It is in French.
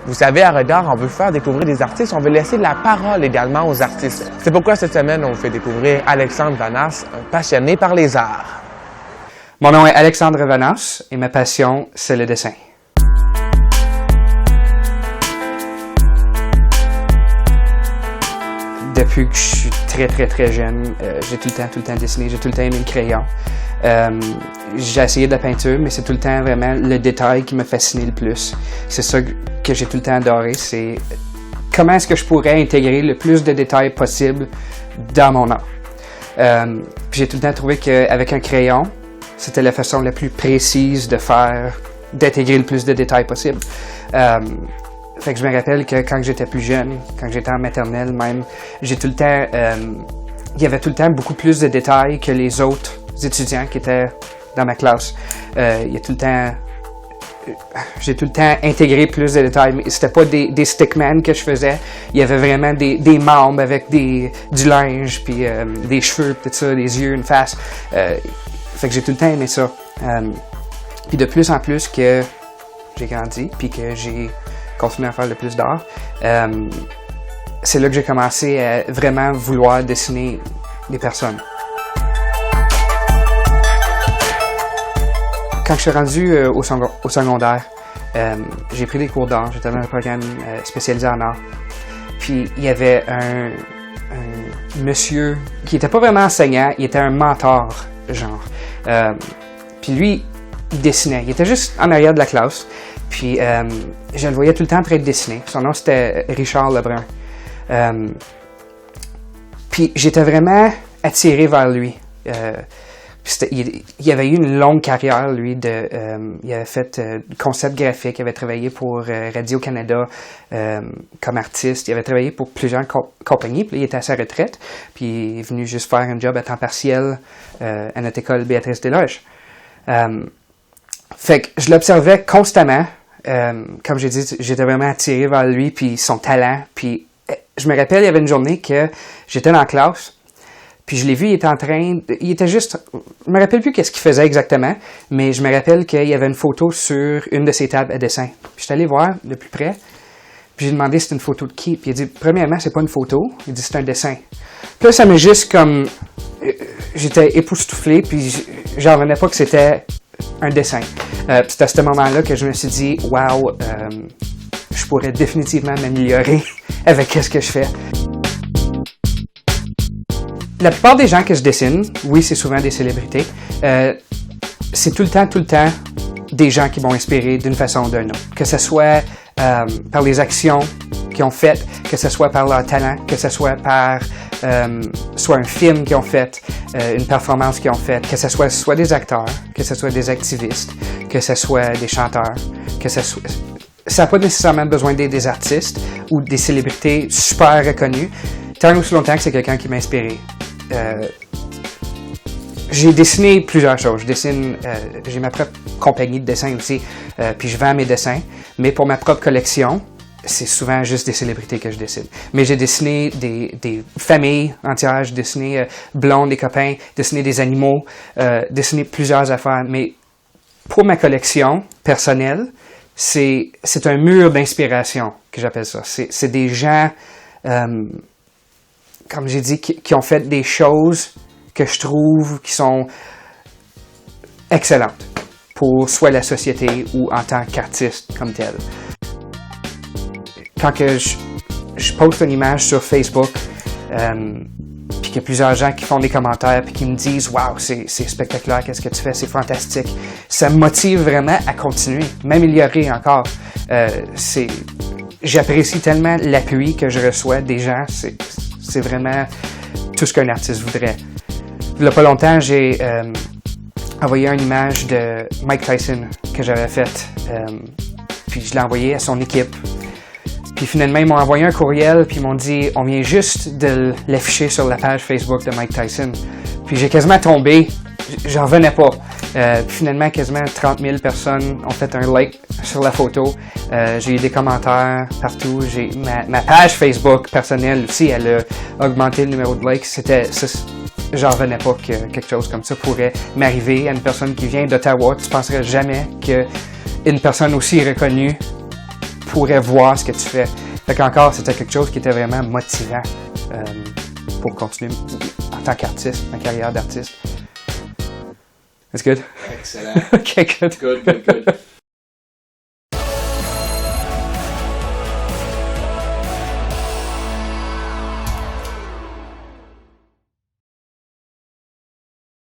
Vous savez, à Regard, on veut faire découvrir des artistes, on veut laisser la parole également aux artistes. C'est pourquoi cette semaine, on vous fait découvrir Alexandre Vanasse, un passionné par les arts. Mon nom est Alexandre Vanasse et ma passion, c'est le dessin. Depuis que je suis très jeune, j'ai tout le temps dessiné, j'ai tout le temps aimé le crayon. J'ai essayé de la peinture, mais c'est tout le temps vraiment le détail qui me fascinait le plus. C'est ça que j'ai tout le temps adoré, c'est comment est-ce que je pourrais intégrer le plus de détails possible dans mon art. Puis j'ai tout le temps trouvé qu'avec un crayon, c'était la façon la plus précise d'intégrer le plus de détails possible. Fait que je me rappelle que quand j'étais plus jeune, quand j'étais en maternelle même, j'ai tout le temps, il y avait tout le temps beaucoup plus de détails que les autres étudiants qui étaient dans ma classe. J'ai tout le temps intégré plus de détails, mais c'était pas des stickman que je faisais. Il y avait vraiment des membres avec du linge, puis des cheveux, tout ça, des yeux, une face. Fait que j'ai tout le temps aimé ça. Puis de plus en plus que j'ai grandi, puis que j'ai continué à faire le plus d'art, c'est là que j'ai commencé à vraiment vouloir dessiner des personnes. Quand je suis rendu au secondaire, j'ai pris des cours d'art. J'étais dans un programme spécialisé en art. Puis il y avait un monsieur qui n'était pas vraiment enseignant, il était un mentor, genre. Puis lui, il dessinait. Il était juste en arrière de la classe. Puis je le voyais tout le temps en train de dessiner. Son nom, c'était Richard Lebrun. Puis j'étais vraiment attiré vers lui. Il avait eu une longue carrière, lui. Il avait fait concept graphique, il avait travaillé pour Radio-Canada comme artiste. Il avait travaillé pour plusieurs compagnies, puis il était à sa retraite. Puis il est venu juste faire un job à temps partiel à notre école Béatrice Desloges. Fait que je l'observais constamment. Comme j'ai dit, j'étais vraiment attiré vers lui, puis son talent. Puis je me rappelle, il y avait une journée que j'étais dans la classe. Puis je l'ai vu, il était juste, je me rappelle plus qu'est-ce qu'il faisait exactement, mais je me rappelle qu'il y avait une photo sur une de ses tables à dessin. Puis je suis allé voir de plus près, puis j'ai demandé c'était une photo de qui. Puis il a dit, premièrement, c'est pas une photo, il dit c'est un dessin. Puis là, ça m'a juste comme, j'étais époustouflé, puis j'en revenais pas que c'était un dessin. Puis c'est à ce moment-là que je me suis dit, wow, je pourrais définitivement m'améliorer avec ce que je fais. La plupart des gens que je dessine, oui, c'est souvent des célébrités, c'est tout le temps des gens qui m'ont inspiré d'une façon ou d'une autre. Que ce soit par les actions qu'ils ont faites, que ce soit par leur talent, que ce soit par soit un film qu'ils ont fait, une performance qu'ils ont faite, que ce soit des acteurs, que ce soit des activistes, que ce soit des chanteurs, que ce soit... Ça n'a pas nécessairement besoin d'être des artistes ou des célébrités super reconnues, tant aussi longtemps que c'est quelqu'un qui m'a inspiré. J'ai dessiné plusieurs choses. J'ai ma propre compagnie de dessin aussi, puis je vends mes dessins. Mais pour ma propre collection, c'est souvent juste des célébrités que je dessine. Mais j'ai dessiné des familles entières, j'ai dessiné blondes, des copains, dessiné des animaux, dessiné plusieurs affaires. Mais pour ma collection personnelle, c'est un mur d'inspiration que j'appelle ça. C'est des gens... comme j'ai dit, qui ont fait des choses que je trouve qui sont excellentes pour soit la société ou en tant qu'artiste comme tel. Quand que je poste une image sur Facebook, puis qu'il y a plusieurs gens qui font des commentaires puis qui me disent « Wow, c'est spectaculaire, qu'est-ce que tu fais, c'est fantastique », ça me motive vraiment à continuer, m'améliorer encore. J'apprécie tellement l'appui que je reçois des gens, c'est vraiment tout ce qu'un artiste voudrait. Il y a pas longtemps, j'ai envoyé une image de Mike Tyson que j'avais faite, puis je l'ai envoyé à son équipe. Puis finalement, ils m'ont envoyé un courriel, puis ils m'ont dit « On vient juste de l'afficher sur la page Facebook de Mike Tyson ». Puis j'ai quasiment tombé, j'en revenais pas. Puis finalement, quasiment 30 000 personnes ont fait un like sur la photo. J'ai eu des commentaires partout. Ma page Facebook personnelle aussi, elle a augmenté le numéro de likes. J'en revenais pas que quelque chose comme ça pourrait m'arriver à une personne qui vient d'Ottawa. Tu penserais jamais qu'une personne aussi reconnue pourrait voir ce que tu fais. Fait qu'encore, c'était quelque chose qui était vraiment motivant pour continuer en tant qu'artiste, ma carrière d'artiste. That's good? Excellent. Okay, good. Good.